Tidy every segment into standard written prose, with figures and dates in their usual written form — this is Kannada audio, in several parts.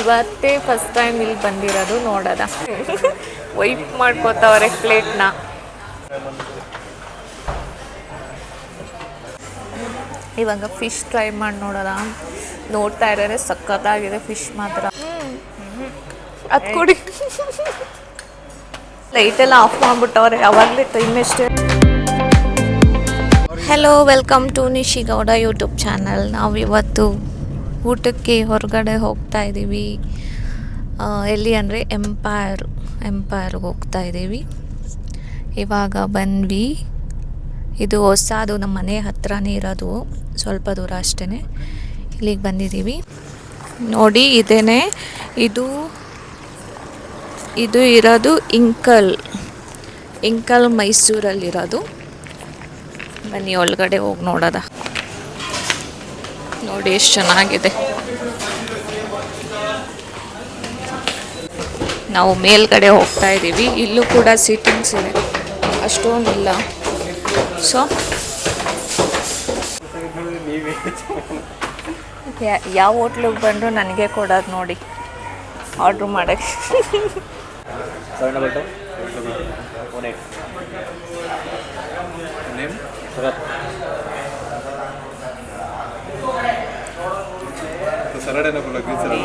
ಇವತ್ತೇ ಫಸ್ಟ್ ಟೈಮ್ ಇಲ್ಲಿ ಬಂದಿರೋದು ನೋಡೋದ. ವೈಪ್ ಮಾಡ್ಕೋತಾವ್ರೆ ಪ್ಲೇಟ್ನ. ಇವಾಗ ಫಿಶ್ ಟ್ರೈ ಮಾಡಿ ನೋಡೋದ. ನೋಡ್ತಾ ಇದ್ದಾರೆ, ಸಖತ್ತಾಗಿದೆ ಫಿಶ್ ಮಾತ್ರ. ಅದು ಕೊಡಿ. ಲೈಟೆಲ್ಲ ಆಫ್ ಮಾಡಿಬಿಟ್ಟವ್ರೆ ಅವಾಗಲೇ ಟೈಮ್ ಎಷ್ಟೇ. Hello, welcome to Nishi Gowda YouTube channel. ನಾವು ಇವತ್ತು ಊಟಕ್ಕೆ ಹೊರಗಡೆ ಹೋಗ್ತಾ ಇದ್ದೀವಿ. ಎಲ್ಲಿ ಅಂದರೆ ಎಂಪೈರ್ಗೆ ಹೋಗ್ತಾ ಇದ್ದೀವಿ. ಇವಾಗ ಬಂದ್ವಿ. ಇದು ಹೊಸದು, ನಮ್ಮ ಮನೆ ಹತ್ರನೇ ಇರೋದು, ಸ್ವಲ್ಪ ದೂರ ಅಷ್ಟೇ. ಇಲ್ಲಿಗೆ ಬಂದಿದ್ದೀವಿ ನೋಡಿ. ಇದೇನೆ ಇದು ಇರೋದು ಇಂಕಲ್ ಮೈಸೂರಲ್ಲಿರೋದು. ಬನ್ನಿ ಒಳಗಡೆ ಹೋಗಿ ನೋಡೋದ. ನೋಡಿ ಎಷ್ಟು ಚೆನ್ನಾಗಿದೆ. ನಾವು ಮೇಲ್ಗಡೆ ಹೋಗ್ತಾ ಇದ್ದೀವಿ. ಇಲ್ಲೂ ಕೂಡ ಸೀಟಿಂಗ್ಸ್ ಇದೆ, ಅಷ್ಟೊಂದಿಲ್ಲ. ಸೊ ಯಾವ ಹೋಟ್ಲಿಗೆ ಬಂದರೂ ನನಗೆ ಕೊಡೋದು ನೋಡಿ, ಆರ್ಡ್ರ್ ಮಾಡೋಕ್ಕೆ.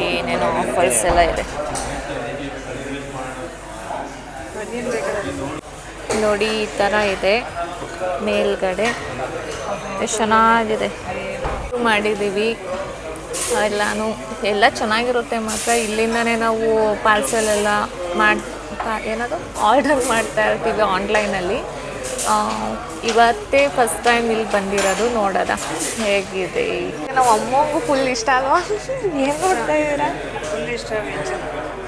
ಏನೇನೋ ಆಫರ್ಸ್ ಎಲ್ಲ ಇದೆ ನೋಡಿ. ಈ ಥರ ಇದೆ ಮೇಲ್ಗಡೆ, ಎಷ್ಟು ಚೆನ್ನಾಗಿದೆ ಮಾಡಿದ್ದೀವಿ. ಎಲ್ಲ ಚೆನ್ನಾಗಿರುತ್ತೆ ಮಾತ್ರ. ಇಲ್ಲಿಂದನೇ ನಾವು ಪಾರ್ಸೆಲ್ ಎಲ್ಲ ಆರ್ಡರ್ ಮಾಡ್ತಾ ಇರ್ತೀವಿ ಆನ್ಲೈನಲ್ಲಿ. ಇವತ್ತೇ ಫಸ್ಟ್ ಟೈಮ್ ಇಲ್ಲಿ ಬಂದಿರೋದು ನೋಡೋದ ಹೇಗಿದೆ. ನಾವು ಅಮ್ಮಂಗೂ ಫುಲ್ ಇಷ್ಟ ಅಲ್ವಾ? ಏನು ನೋಡ್ತಾ ಇದ್ದೀರಾ? ಫುಲ್ ಇಷ್ಟ.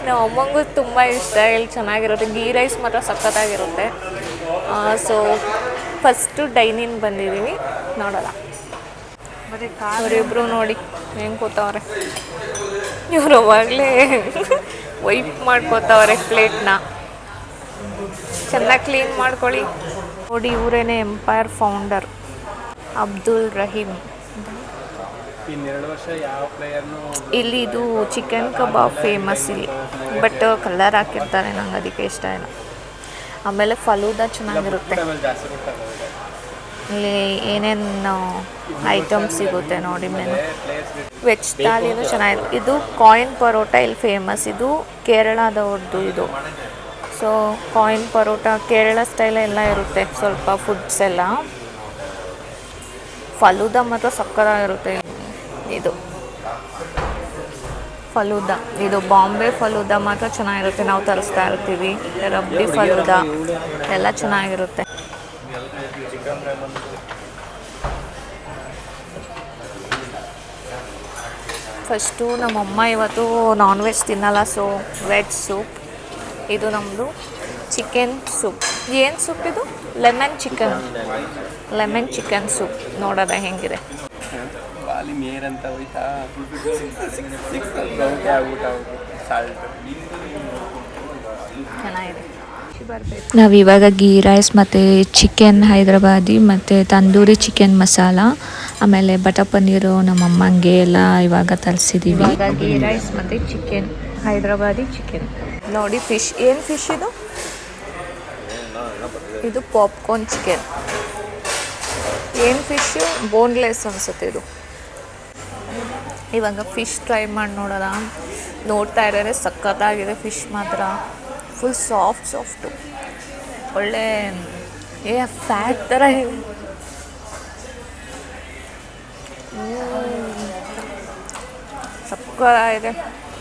ನಾವು ಅಮ್ಮಂಗೂ ತುಂಬ ಇಷ್ಟ. ಇಲ್ಲಿ ಚೆನ್ನಾಗಿರುತ್ತೆ. ಗೀ ರೈಸ್ ಮಾತ್ರ ಸಖತ್ತಾಗಿರುತ್ತೆ. ಸೊ ಫಸ್ಟು ಡೈನಿಂಗ್ ಬಂದಿದ್ದೀವಿ ನೋಡೋದ. ಅವರಿಬ್ಬರು ನೋಡಿ ಹೆಂಗೆ ಕೂತವ್ರೆ. ಇವರು ಅವಾಗಲೇ ವೈಪ್ ಮಾಡ್ಕೋತಾವ್ರೆ ಪ್ಲೇಟ್ನ. ಚೆನ್ನಾಗಿ ಕ್ಲೀನ್ ಮಾಡ್ಕೊಳ್ಳಿ ನೋಡಿ. ಇವರೇನೆ ಎಂಪೈರ್ ಫೌಂಡರ್ ಅಬ್ದುಲ್ ರಹೀಮ್. ಇಲ್ಲಿ ಇದು ಚಿಕನ್ ಕಬಾಬ್ ಫೇಮಸ್ ಇಲ್ಲಿ, ಬಟ್ ಕಲರ್ ಹಾಕಿರ್ತಾರೆ, ನಂಗೆ ಅದಕ್ಕೆ ಇಷ್ಟ ಇಲ್ಲ. ಆಮೇಲೆ ಫಲೂದಾ ಚೆನ್ನಾಗಿರುತ್ತೆ. ಇಲ್ಲಿ ಏನೇನು ಐಟಮ್ಸ್ ಸಿಗುತ್ತೆ ನೋಡಿ ಮೆನು. ವೆಜ್ ಥಾಲಿನೂ ಚೆನ್ನಾಗಿರುತ್ತೆ. ಇದು ಕಾಯಿನ್ ಪರೋಟ ಇಲ್ಲಿ ಫೇಮಸ್. ಇದು ಕೇರಳದವ್ರದ್ದು ಇದು. So coin parotta Kerala style ಎಲ್ಲ ಇರುತ್ತೆ, ಸ್ವಲ್ಪ ಫುಡ್ಸ್ ಎಲ್ಲ. ಫಲೂದಾ ಮಾತ್ರ ಸಕ್ಕತ್ತಾಗಿರುತ್ತೆ. ಇದು ಫಲೂದಾ, ಇದು ಬಾಂಬೆ ಫಲೂದಾ ಮಾತ್ರ ಚೆನ್ನಾಗಿರುತ್ತೆ. ನಾವು ತರಿಸ್ತಾ ಇರ್ತೀವಿ. ರಬ್ಬಿ ಫಲೂದಾ ಎಲ್ಲ ಚೆನ್ನಾಗಿರುತ್ತೆ. ಫಸ್ಟು ನಮ್ಮಮ್ಮ ಇವತ್ತು ನಾನ್ ವೆಜ್ ತಿನ್ನಲ್ಲ, ಸೊ ವೆಜ್ ಸೂಪ್. ಇದು ನಮ್ಮದು ಚಿಕನ್ ಸೂಪ್. ಏನು ಸೂಪ್ ಇದು? Lemon chicken soup. ನೋಡೋದ ಹೆಂಗಿದೆ. ಚೆನ್ನಾಗಿದೆ. ನಾವಿವಾಗ ಗೀ ರೈಸ್ ಮತ್ತು ಚಿಕನ್ ಹೈದ್ರಾಬಾದಿ ಮತ್ತು ತಂದೂರಿ ಚಿಕನ್ ಮಸಾಲ, ಆಮೇಲೆ ಬಟರ್ ಪನ್ನೀರು ನಮ್ಮಮ್ಮಂಗೆ ಎಲ್ಲ ಇವಾಗ ತರಿಸಿದ್ದೀವಿ. ಇವಾಗ ಗೀ ರೈಸ್ ಮತ್ತು ಚಿಕನ್ ಹೈದ್ರಾಬಾದಿ ಚಿಕನ್ ನೋಡಿ. ಫಿಶ್, ಏನು ಫಿಶ್ ಇದು? ಇದು ಪಾಪ್ಕಾರ್ನ್ ಚಿಕನ್. ಏನು ಫಿಶ್ಶು? ಬೋನ್ಲೆಸ್ ಅನಿಸುತ್ತೆ ಇದು. ಇವಾಗ ಫಿಶ್ ಟ್ರೈ ಮಾಡಿ ನೋಡೋದ. ನೋಡ್ತಾ ಇದ್ದಾರೆ, ಸಖತ್ತಾಗಿದೆ ಫಿಶ್ ಮಾತ್ರ. ಫುಲ್ ಸಾಫ್ಟು, ಒಳ್ಳೆ ಫ್ಯಾಟ್ ಥರ ಇದೆ. ಸಕ್ಕತ್ತಾಗಿದೆ.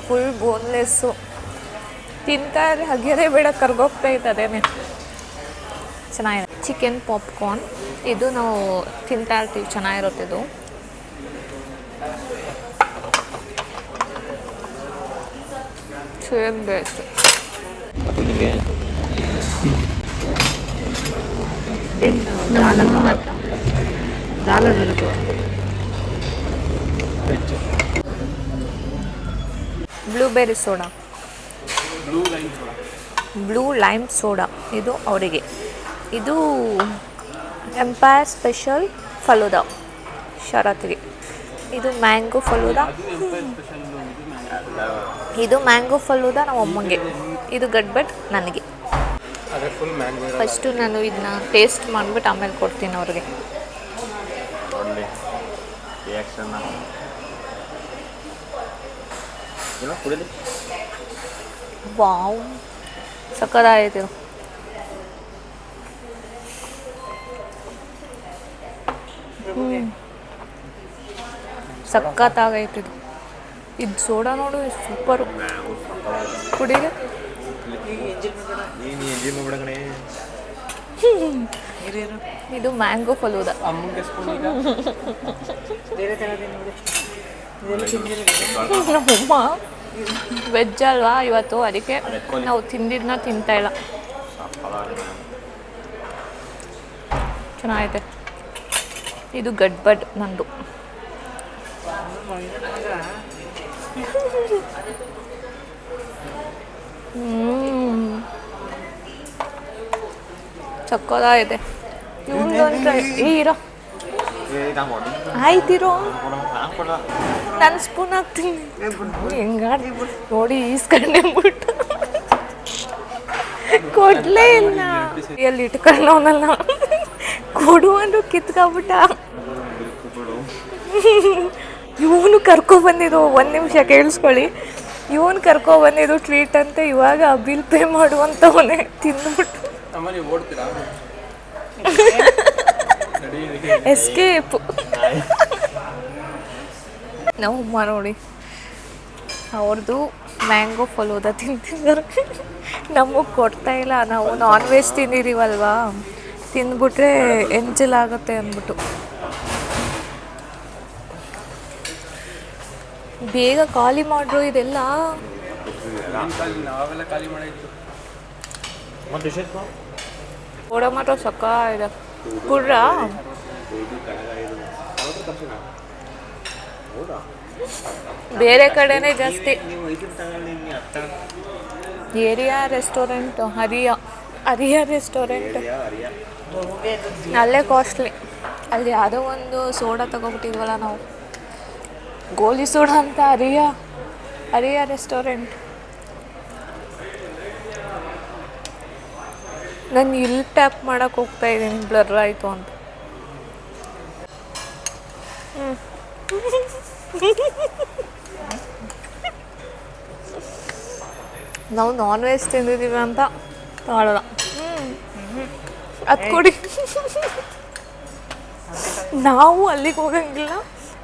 Full boneless. ತಿಂತಾ ಇದ್ರೆ ಹಗೆದೇ ಬೇಡ, ಕರ್ಗೋಗ್ತಾ ಇತ್ತು ಅದೇನೆ. ಚೆನ್ನಾಗಿದೆ. ಚಿಕನ್ ಪಾಪ್ಕಾರ್ನ್ ಇದು ನಾವು ತಿಂತಾ ಇರ್ತೀವಿ, ಚೆನ್ನಾಗಿರುತ್ತೆ ಇದು. Same best. Blueberry soda, blue lime soda ಇದು ಅವರಿಗೆ. ಇದು ಎಂಪೈರ್ ಸ್ಪೆಷಲ್ ಫಲೂದಾ ಶರತ್ಗೆ. ಇದು ಮ್ಯಾಂಗೋ ಫಲೂದಾ. ಇದು ಮ್ಯಾಂಗೋ ಫಲೂದ ನಮ್ಮ ಅಮ್ಮಂಗೆ, ಇದು ಗಡ್ಬಡ್ ನನಗೆ. ಫಸ್ಟು ನಾನು ಇದನ್ನ ಟೇಸ್ಟ್ ಮಾಡಿಬಿಟ್ಟು ಆಮೇಲೆ ಕೊಡ್ತೀನಿ ಅವ್ರಿಗೆ. ವಾವ್, ಸಕ್ಕತ್ತಾಗೈತೆ. ಸಕ್ಕತ್ತಾಗೈತೆ ಇದು ಸೋಡಾ ನೋಡು, ಸೂಪರು. ಕುಡಿಗೆ ಇದು ಮ್ಯಾಂಗೋ ಫಲೂದ. ನಮ್ಮಮ್ಮ ವೆಜ್ ಅಲ್ವಾ ಇವತ್ತು, ಅದಕ್ಕೆ ನಾವು ತಿಂದಿದ್ದನ್ನ ತಿಂತಾ ಇಲ್ಲ. ಚೆನ್ನಾಗೈತೆ. ಇದು ಗಡ್ಬಡ್ ನಂದು. ಚಕ್ಕೋದಾಗಿದೆ. ಇವೊಂದು ಇರೋ ಆಯ್ತಿರೋ, ನಾನು ಸ್ಪೂನ್ ಹಾಕ್ತೀನಿ. ಹೆಂಗಾಡ ನೋಡಿ ಈಸ್ಕೊಂಡೆಬಿಟ್ಟು ಕೊಡ್ಲೇ ಇಲ್ಲ. ಎಲ್ಲಿ ಇಟ್ಕೊಂಡವನಲ್ಲ, ಕೊಡುವಂದು ಕಿತ್ಕೊಬಿಟ್ಟ. ಇವನು ಕರ್ಕೊಬಂದಿದ್ದು, ಒಂದು ನಿಮಿಷ ಕೇಳಿಸ್ಕೊಳ್ಳಿ, ಇವನು ಕರ್ಕೊಬಂದಿದ್ದು ಟ್ರೀಟ್ ಅಂತ. ಇವಾಗ ಬಿಲ್ ಪೇ ಮಾಡುವಂಥವನೇ ತಿಂದ್ಬಿಟ್ಟು ಎಸ್ಕೇಪ್. ನಮ್ಮಮ್ಮ ನೋಡಿ ಅವ್ರದ್ದು ಮ್ಯಾಂಗೋ ಫಲೂದ ತಿಂತಿದ್ದಾರೆ, ನಮಗೆ ಕೊಡ್ತಾ ಇಲ್ಲ. ನಾವು ನಾನ್ ವೆಜ್ ತಿಂದಿದ್ದೀವಲ್ವಾ, ತಿಂದ್ಬಿಟ್ರೆ ಎಂಜಲಾಗುತ್ತೆ ಅಂದ್ಬಿಟ್ಟು. ಬೇಗ ಖಾಲಿ ಮಾಡ್ರು ಇದೆಲ್ಲ. ಸೋಡಾ ಮಾತ್ರ ಸಕ್ಕ ಇದೆ. ಕುಡ್ರ ಬೇರೆ ಕಡೆನೇ ಜಾಸ್ತಿ. ಏರಿಯಾ ರೆಸ್ಟೋರೆಂಟ್, ಹರಿಯಾ ರೆಸ್ಟೋರೆಂಟ್ ಅಲ್ಲೇ ಕಾಸ್ಟ್ಲಿ. ಅಲ್ಲಿ ಯಾವುದೋ ಒಂದು ಸೋಡಾ ತಗೊಬಿಟ್ಟಿದ್ವಲ್ಲ ನಾವು, ಗೋಲಿ ಸೋಡಾ ಅಂತ. ಹರಿಯಾ ರೆಸ್ಟೋರೆಂಟ್. ನಾನು ಇಲ್ಲಿ ಟ್ಯಾಪ್ ಮಾಡೋಕ್ಕೆ ಹೋಗ್ತಾ ಇದ್ದೀನಿ, ಬ್ಲರ್ ಆಯಿತು ಅಂತ. ನಾವು ನಾನ್ ವೆಜ್ ತಿಂದಿದ್ದೀವಿ ಅಂತ ತಾಳಲ್ಲ. ಅದು ಕೊಡಿ. ನಾವು ಅಲ್ಲಿಗೆ ಹೋಗಂಗಿಲ್ಲ,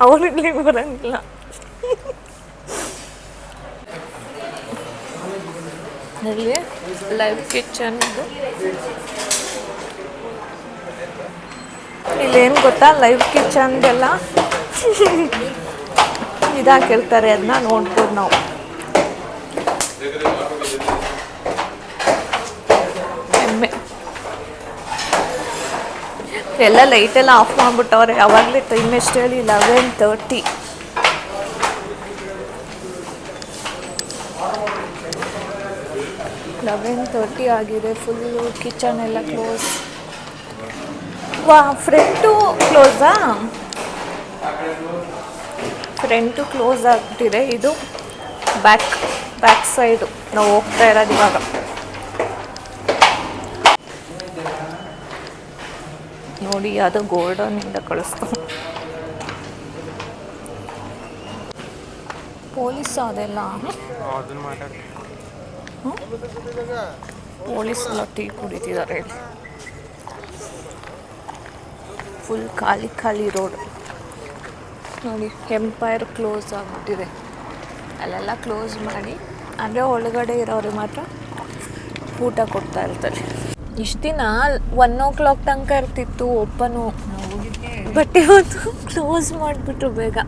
ಅವ್ರು ಇಲ್ಲಿಗೆ ಬರೋಂಗಿಲ್ಲ. ಇಲ್ಲಿ ಲೈವ್ ಕಿಚನ್ ಇದು. ಇಲ್ಲೇನು ಗೊತ್ತಾ, ಲೈವ್ ಕಿಚನ್ದೆಲ್ಲ ಇದಾಕಿರ್ತಾರೆ, ಅದನ್ನ ನೋಡ್ಬೋದು ನಾವು. ಎಮ್ಮೆ ಎಲ್ಲ ಲೈಟೆಲ್ಲ ಆಫ್ ಮಾಡಿಬಿಟ್ಟವ್ರೆ. ಯಾವಾಗಲೇ ಟೈಮ್ ಎಷ್ಟು ಹೇಳಿ, 11:30. ಆಗಿದೆ. ಫುಲ್ಲು ಕಿಚನ್ ಎಲ್ಲ ಕ್ಲೋಸ್. ಫ್ರಂಟು ಕ್ಲೋಸಾ? ಫ್ರಂಟು ಕ್ಲೋಸ್ ಆಗಿಬಿಟ್ಟಿದೆ. ಇದು ಬ್ಯಾಕ್ ಸೈಡು ನಾವು ಹೋಗ್ತಾ ಇರೋದು ಇವಾಗ. ನೋಡಿ, ಅದು ಗೋಲ್ಡನಿಂದ ಕಳಿಸ್ತು. ಪೊಲೀಸ್ ಅದೆಲ್ಲ ಪೊಲೀಸ್ ಎಲ್ಲ ಟೀ ಕುಡಿತಿದ್ದಾರೆ. ಫುಲ್ ಖಾಲಿ ರೋಡ್ ನೋಡಿ. ಎಂಪೈರ್ ಕ್ಲೋಸ್ ಆಗಿಬಿಟ್ಟಿದೆ. ಅಲ್ಲೆಲ್ಲ ಕ್ಲೋಸ್ ಮಾಡಿ, ಅಂದರೆ ಒಳಗಡೆ ಇರೋರಿಗೆ ಮಾತ್ರ ಊಟ ಕೊಡ್ತಾ ಇರ್ತಾರೆ. ಇಷ್ಟು ದಿನ 1 o'clock ತನಕ ಇರ್ತಿತ್ತು ಓಪನು, ಬಟ್ ಇವತ್ತು ಕ್ಲೋಸ್ ಮಾಡಿಬಿಟ್ರು ಬೇಗ.